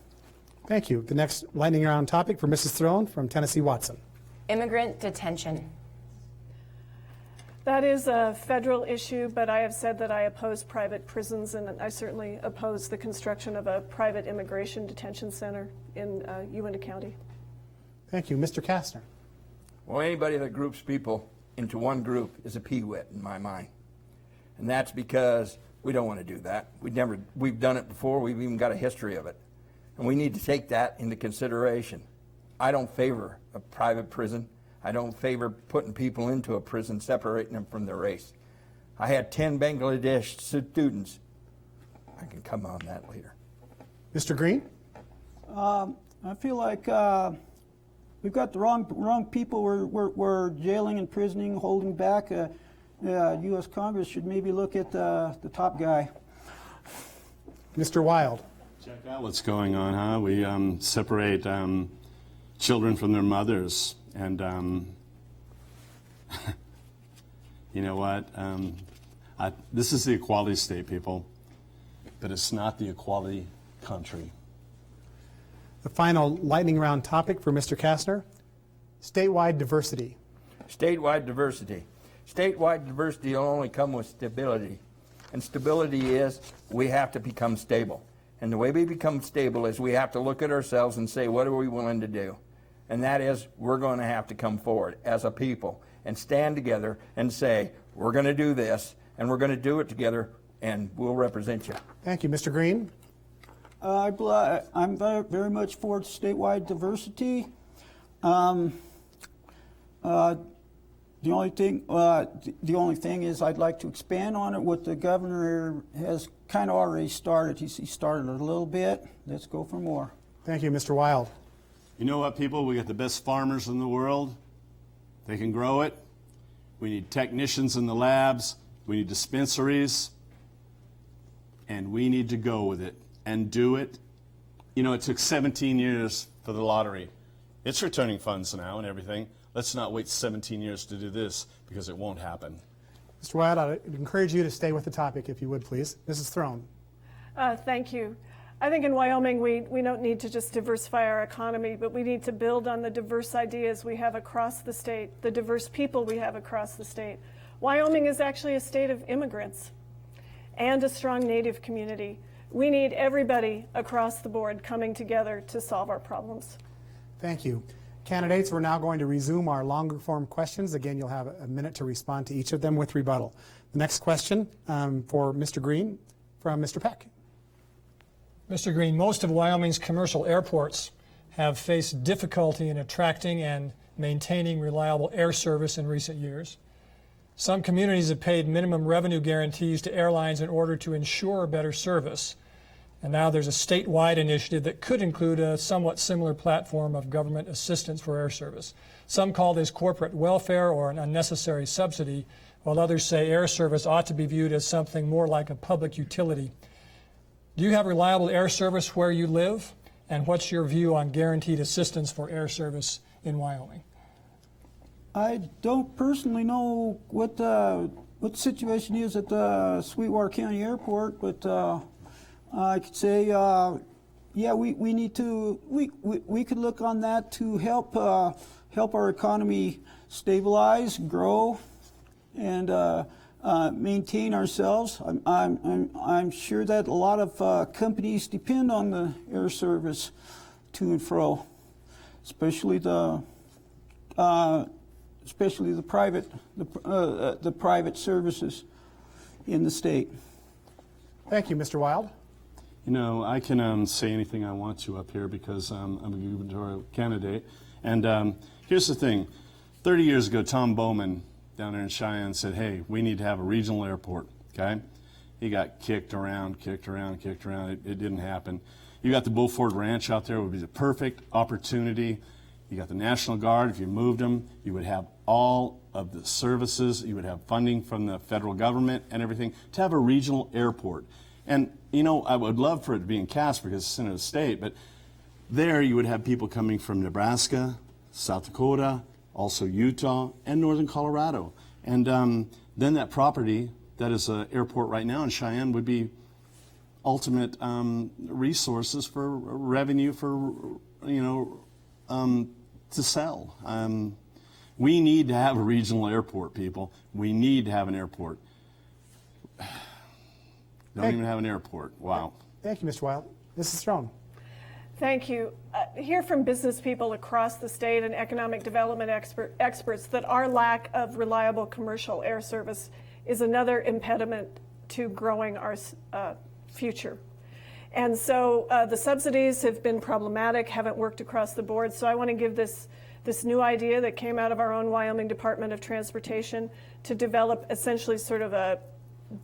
Thank you. The next lightning round topic for Mrs. Throne from Tennessee Watson. Immigrant detention. That is a federal issue, but I have said that I oppose private prisons, and I certainly oppose the construction of a private immigration detention center in Uintah County. Thank you. Mr. Kastner? Well, anybody that groups people into one group is a peewit in my mind. And that's because we don't want to do that. We've done it before. We've even got a history of it. And we need to take that into consideration. I don't favor a private prison. I don't favor putting people into a prison, separating them from their race. I had 10 Bangladesh students. I can come on that later. Mr. Green? I feel like we've got the wrong people. We're jailing, imprisoning, holding back. U.S. Congress should maybe look at the top guy. Mr. Wilde? Check out what's going on, huh? We separate children from their mothers, and you know what? This is the equality state, people, but it's not the equality country. The final lightning round topic for Mr. Kastner, statewide diversity. Statewide diversity. Statewide diversity will only come with stability. And stability is we have to become stable. And the way we become stable is we have to look at ourselves and say, what are we willing to do? And that is, we're going to have to come forward as a people and stand together and say, we're going to do this, and we're going to do it together, and we'll represent you. Thank you. Mr. Green? I'm very much for statewide diversity. The only thing is I'd like to expand on it. What the governor has kind of already started. He started a little bit. Let's go for more. Thank you. Mr. Wilde? You know what, people? We got the best farmers in the world. They can grow it. We need technicians in the labs. We need dispensaries. And we need to go with it and do it. You know, it took 17 years for the lottery. It's returning funds now and everything. Let's not wait 17 years to do this, because it won't happen. Mr. Wilde, I'd encourage you to stay with the topic, if you would, please. Mrs. Throne? Thank you. I think in Wyoming we don't need to just diversify our economy, but we need to build on the diverse ideas we have across the state, the diverse people we have across the state. Wyoming is actually a state of immigrants and a strong Native community. We need everybody across the board coming together to solve our problems. Thank you. Candidates, we're now going to resume our longer form questions. Again, you'll have a minute to respond to each of them with rebuttal. The next question for Mr. Green from Mr. Peck. Mr. Green, most of Wyoming's commercial airports have faced difficulty in attracting and maintaining reliable air service in recent years. Some communities have paid minimum revenue guarantees to airlines in order to ensure better service. And now there's a statewide initiative that could include a somewhat similar platform of government assistance for air service. Some call this corporate welfare or an unnecessary subsidy, while others say air service ought to be viewed as something more like a public utility. Do you have reliable air service where you live? And what's your view on guaranteed assistance for air service in Wyoming? I don't personally know what the situation is at the Sweetwater County Airport, but I could say, yeah, we need to, we could look on that to help our economy stabilize, grow, and maintain ourselves. I'm sure that a lot of companies depend on the air service to and fro, especially the private services in the state. Thank you, Mr. Wilde. You know, I can say anything I want to up here because I'm a gubernatorial candidate. And here's the thing. 30 years ago, Tom Bowman down there in Cheyenne said, hey, we need to have a regional airport, okay? He got kicked around. It didn't happen. You got the Bullford Ranch out there. It would be the perfect opportunity. You got the National Guard. If you moved them, you would have all of the services. You would have funding from the federal government and everything to have a regional airport. And, you know, I would love for it to be in Casper because it's in the state, but there you would have people coming from Nebraska, South Dakota, also Utah, and northern Colorado. And then that property that is an airport right now in Cheyenne would be ultimate resources for revenue for, you know, to sell. We need to have a regional airport, people. We need to have an airport. Don't even have an airport. Wow. Thank you, Mr. Wilde. Mrs. Strong. Thank you. Hear from business people across the state and economic development experts that our lack of reliable commercial air service is another impediment to growing our future. And so the subsidies have been problematic, haven't worked across the board. So I want to give this new idea that came out of our own Wyoming Department of Transportation to develop essentially sort of a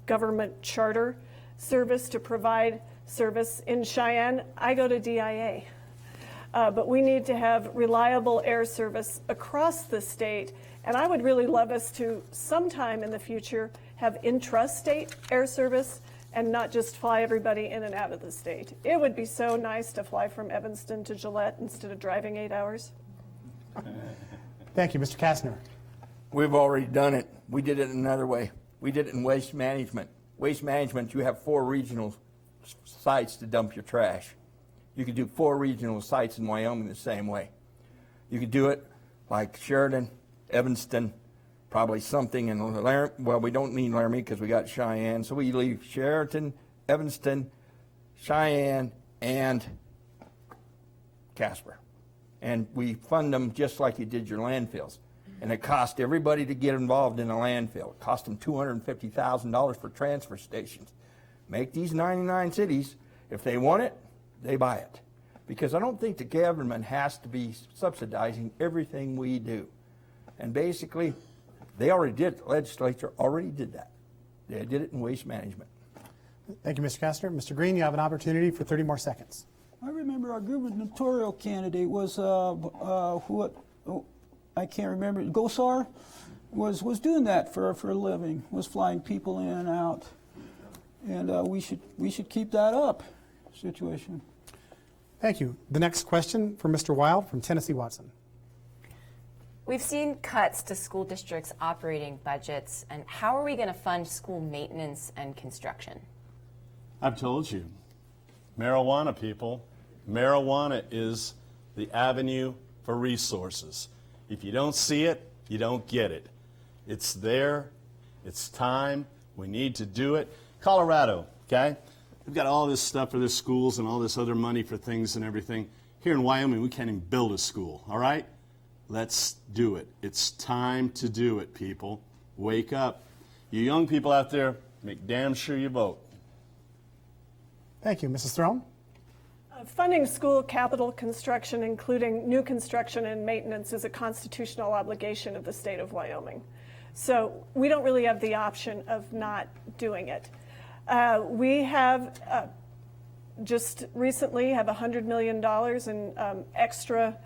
government charter service to provide service. In Cheyenne, I go to DIA. But we need to have reliable air service across the state. And I would really love us to sometime in the future have intrastate air service and not just fly everybody in and out of the state. It would be so nice to fly from Evanston to Gillette instead of driving 8 hours. Thank you, Mr. Kastner. We've already done it. We did it another way. We did it in waste management. Waste management, you have 4 regional sites to dump your trash. You could do 4 regional sites in Wyoming the same way. You could do it like Sheridan, Evanston, probably something in Laramie. Well, we don't need Laramie because we got Cheyenne. So we leave Sheridan, Evanston, Cheyenne, and Casper. And we fund them just like you did your landfills. And it cost everybody to get involved in a landfill. It cost them $250,000 for transfer stations. Make these 99 cities, if they want it, they buy it. Because I don't think the government has to be subsidizing everything we do. And basically, they already did it. The legislature already did that. They did it in waste management. Thank you, Mr. Kastner. Mr. Green, you have an opportunity for 30 more seconds. I remember our gubernatorial candidate was I can't remember. Gosar was doing that for a living. Was flying people in and out, and we should keep that up. Situation. Thank you. The next question for Mr. Wilde from Tennessee Watson. We've seen cuts to school districts' operating budgets, and how are we going to fund school maintenance and construction? I've told you, marijuana, people, marijuana is the avenue for resources. If you don't see it, you don't get it. It's there. It's time. We need to do it. Colorado, okay? We've got all this stuff for the schools and all this other money for things and everything. Here in Wyoming, we can't even build a school, all right? Let's do it. It's time to do it, people. Wake up. You young people out there, make damn sure you vote. Thank you. Mrs. Throne? Funding school capital construction, including new construction and maintenance, is a constitutional obligation of the state of Wyoming. So we don't really have the option of not doing it. We have just recently have $100 million in extra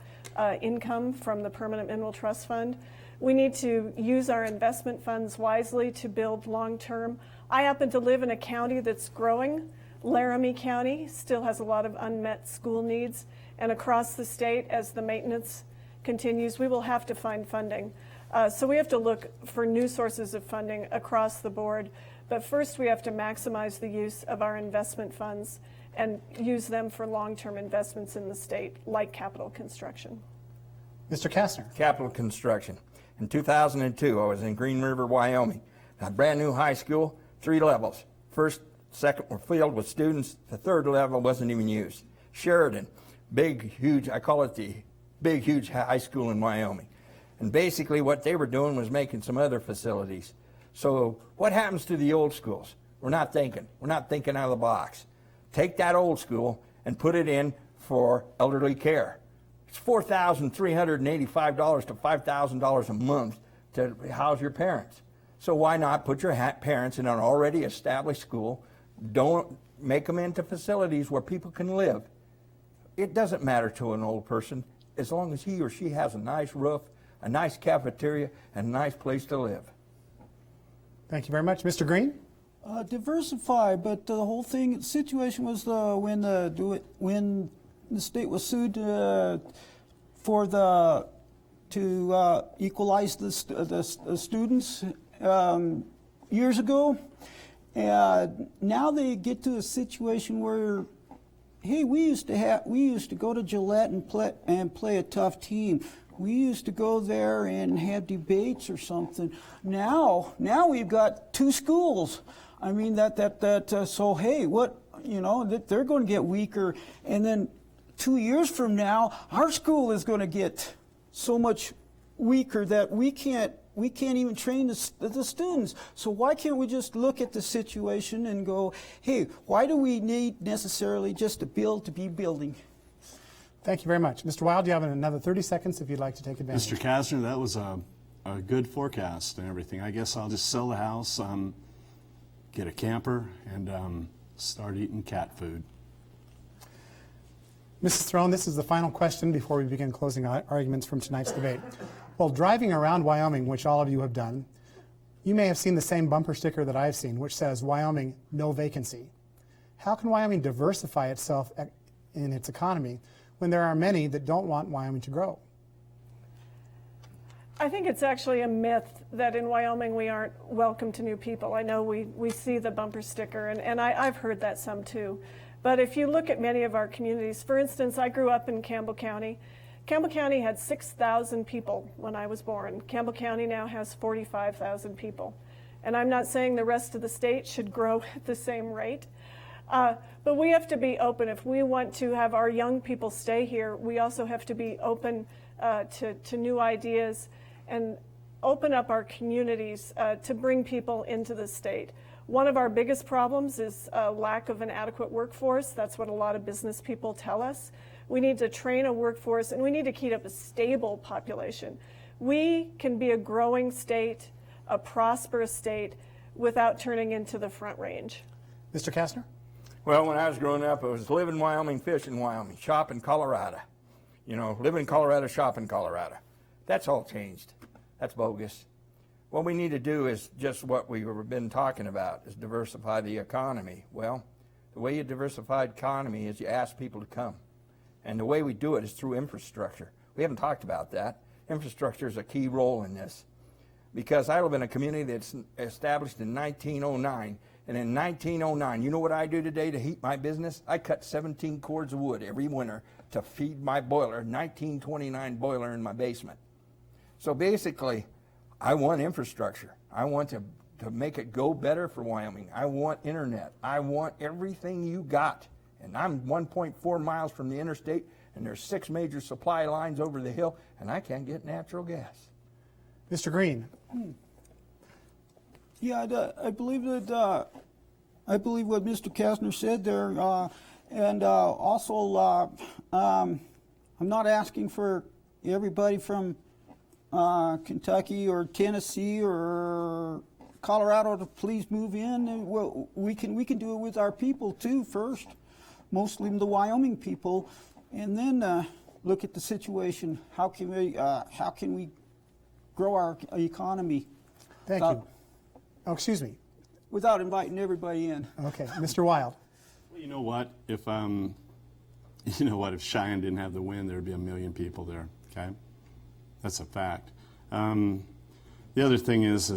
income from the Permanent Mineral Trust Fund. We need to use our investment funds wisely to build long-term. I happen to live in a county that's growing. Laramie County still has a lot of unmet school needs, and across the state, as the maintenance continues, we will have to find funding. So we have to look for new sources of funding across the board. But first, we have to maximize the use of our investment funds and use them for long-term investments in the state, like capital construction. Mr. Kastner? Capital construction. In 2002, I was in Green River, Wyoming. A brand new high school, 3 levels. First, second were filled with students. The 3rd level wasn't even used. Sheridan, big, huge, I call it the big, huge high school in Wyoming. And basically what they were doing was making some other facilities. So what happens to the old schools? We're not thinking. We're not thinking out of the box. Take that old school and put it in for elderly care. It's $4,385 to $5,000 a month to house your parents. So why not put your parents in an already established school? Don't make them into facilities where people can live. It doesn't matter to an old person as long as he or she has a nice roof, a nice cafeteria, and a nice place to live. Thank you very much. Mr. Green? Diversify, but the whole situation was when the state was sued to equalize the students years ago. Now they get to a situation where, hey, we used to go to Gillette and play a tough team. We used to go there and have debates or something. Now we've got 2 schools. I mean so hey, that they're going to get weaker, and then 2 years from now, our school is going to get so much weaker that we can't we can't even train the students. So why can't we just look at the situation and go, hey, why do we need necessarily just to be building? Thank you very much. Mr. Wilde, you have another 30 seconds if you'd like to take advantage. Mr. Kasner, that was a good forecast and everything. I guess I'll just sell the house, get a camper, and start eating cat food. Mrs. Throne, this is the final question before we begin closing arguments from tonight's debate. While driving around Wyoming, which all of you have done, you may have seen the same bumper sticker that I've seen, which says, Wyoming, no vacancy. How can Wyoming diversify itself in its economy when there are many that don't want Wyoming to grow? I think it's actually a myth that in Wyoming we aren't welcome to new people. I know we see the bumper sticker, and I've heard that some too. But if you look at many of our communities, for instance, I grew up in Campbell County. Campbell County had 6,000 people when I was born. Campbell County now has 45,000 people. And I'm not saying the rest of the state should grow at the same rate. But we have to be open. If we want to have our young people stay here, we also have to be open to new ideas and open up our communities to bring people into the state. One of our biggest problems is lack of an adequate workforce. That's what a lot of business people tell us. We need to train a workforce, and we need to keep up a stable population. We can be a growing state, a prosperous state, without turning into the Front Range. Mr. Kasner? Well, when I was growing up, it was live in Wyoming, fish in Wyoming, shop in Colorado. You know, live in Colorado, shop in Colorado. That's all changed. That's bogus. What we need to do is just what we've been talking about, is diversify the economy. Well, the way you diversify the economy is you ask people to come. And the way we do it is through infrastructure. We haven't talked about that. Infrastructure is a key role in this. Because I live in a community that's established in 1909. And in 1909, you know what I do today to heat my business? I cut 17 cords of wood every winter to feed my boiler, 1929 boiler in my basement. So basically, I want infrastructure. I want to make it go better for Wyoming. I want internet. I want everything you got. And I'm 1.4 miles from the interstate, and there's 6 major supply lines over the hill, and I can't get natural gas. Mr. Green. Yeah, I believe that. I believe what Mr. Kasner said there, and also I'm not asking for everybody from Kentucky or Tennessee or Colorado to please move in. Well, we can do it with our people too first, mostly the Wyoming people, and then look at the situation. How can we grow our economy? Thank you. Oh, excuse me. Without inviting everybody in. Okay, Mr. Wilde. Well, you know what? If Cheyenne didn't have the wind, there'd be 1 million people there. Okay, that's a fact. The other thing is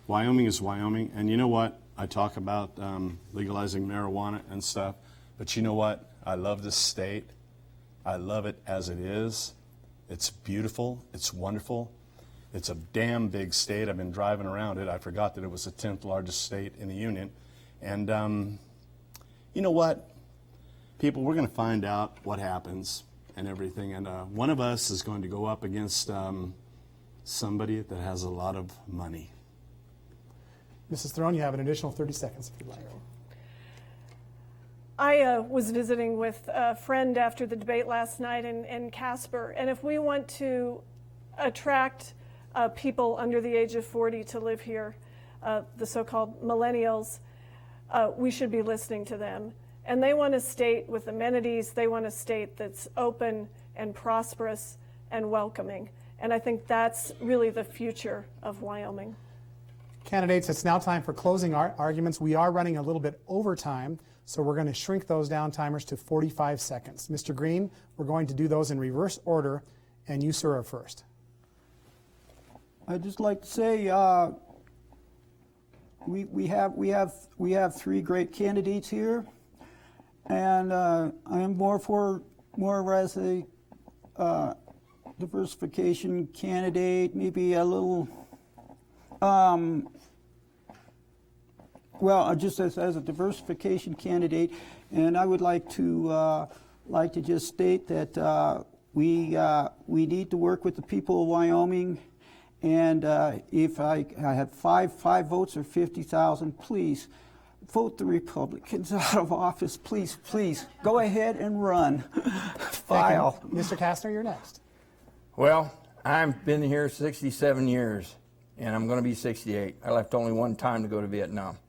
Wyoming is Wyoming, and you know what? I talk about legalizing marijuana and stuff, but you know what? I love this state. I love it as it is. It's beautiful. It's wonderful. It's a damn big state. I've been driving around it. I forgot that it was the 10th largest state in the union. And you know what? People, we're going to find out what happens and everything. And one of us is going to go up against somebody that has a lot of money. Mrs. Throne, you have an additional 30 seconds if you'd like. I was visiting with a friend after the debate last night in Casper, and if we want to attract people under the age of 40 to live here, the so-called millennials, we should be listening to them. And they want a state with amenities. They want a state that's open and prosperous and welcoming. And I think that's really the future of Wyoming. Candidates, it's now time for closing arguments. We are running a little bit over time, so we're going to shrink those down timers to 45 seconds. Mr. Green, we're going to do those in reverse order, and you, sir, are first. I'd just like to say we have 3 great candidates here, and I am more as a diversification candidate, maybe a little just as a diversification candidate, and I would like to just state that we need to work with the people of Wyoming And if I had five votes or 50,000, please vote the Republicans out of office. Please, please, go ahead and run. File. Mr. Kastner, you're next. Well, I've been here 67 years, and I'm going to be 68. I left only one time to go to Vietnam.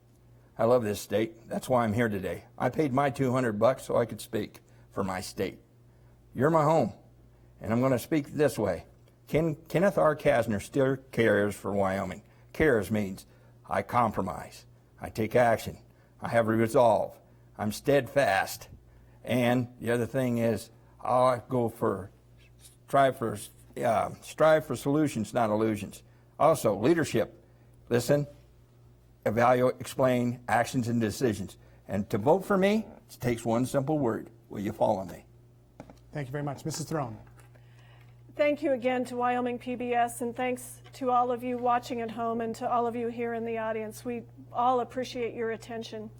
I love this state. That's why I'm here today. I paid my $200 so I could speak for my state. You're my home, and I'm going to speak this way. Kenneth R. Kastner still cares for Wyoming. Cares means I compromise. I take action. I have resolve. I'm steadfast. And the other thing is, I'll go for strive for solutions, not illusions. Also, leadership. Listen, evaluate, explain actions and decisions. And to vote for me, it takes one simple word. Will you follow me? Thank you very much. Mrs. Throne. Thank you again to Wyoming PBS, and thanks to all of you watching at home and to all of you here in the audience. We all appreciate your attention.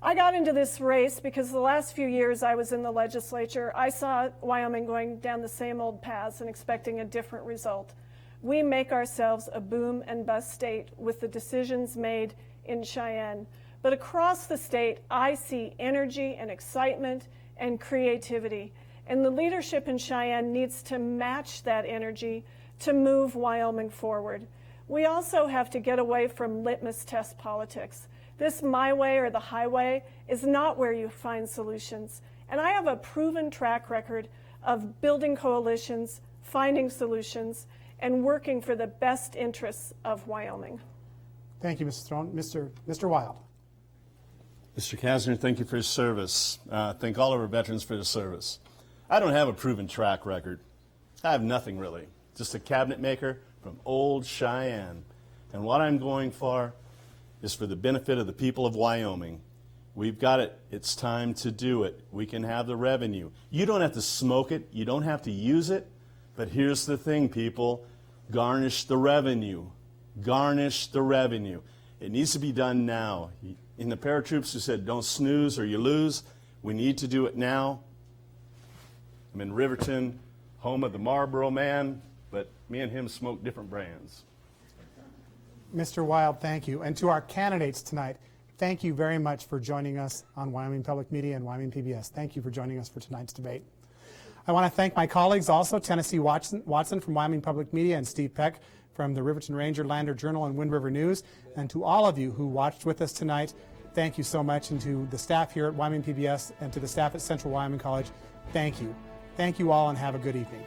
I got into this race because the last few years I was in the legislature, I saw Wyoming going down the same old paths and expecting a different result. We make ourselves a boom and bust state with the decisions made in Cheyenne. But across the state, I see energy and excitement and creativity. And the leadership in Cheyenne needs to match that energy to move Wyoming forward. We also have to get away from litmus test politics. This my way or the highway is not where you find solutions. And I have a proven track record of building coalitions, finding solutions, and working for the best interests of Wyoming. Thank you, Mrs. Throne. Mr. Wilde. Mr. Kastner, thank you for your service. Thank all of our veterans for their service. I don't have a proven track record. I have nothing really, just a cabinet maker from old Cheyenne. And what I'm going for is for the benefit of the people of Wyoming. We've got it. It's time to do it. We can have the revenue. You don't have to smoke it. You don't have to use it. But here's the thing, people. Garnish the revenue. Garnish the revenue. It needs to be done now. In the paratroops who said, don't snooze or you lose, we need to do it now. I'm in Riverton, home of the Marlboro Man, but me and him smoke different brands. Mr. Wilde, thank you. And to our candidates tonight, thank you very much for joining us on Wyoming Public Media and Wyoming PBS. Thank you for joining us for tonight's debate. I want to thank my colleagues also, Tennessee Watson from Wyoming Public Media and Steve Peck from the Riverton Ranger, Lander Journal, and Wind River News. And to all of you who watched with us tonight, thank you so much. And to the staff here at Wyoming PBS and to the staff at Central Wyoming College, thank you. Thank you all and have a good evening.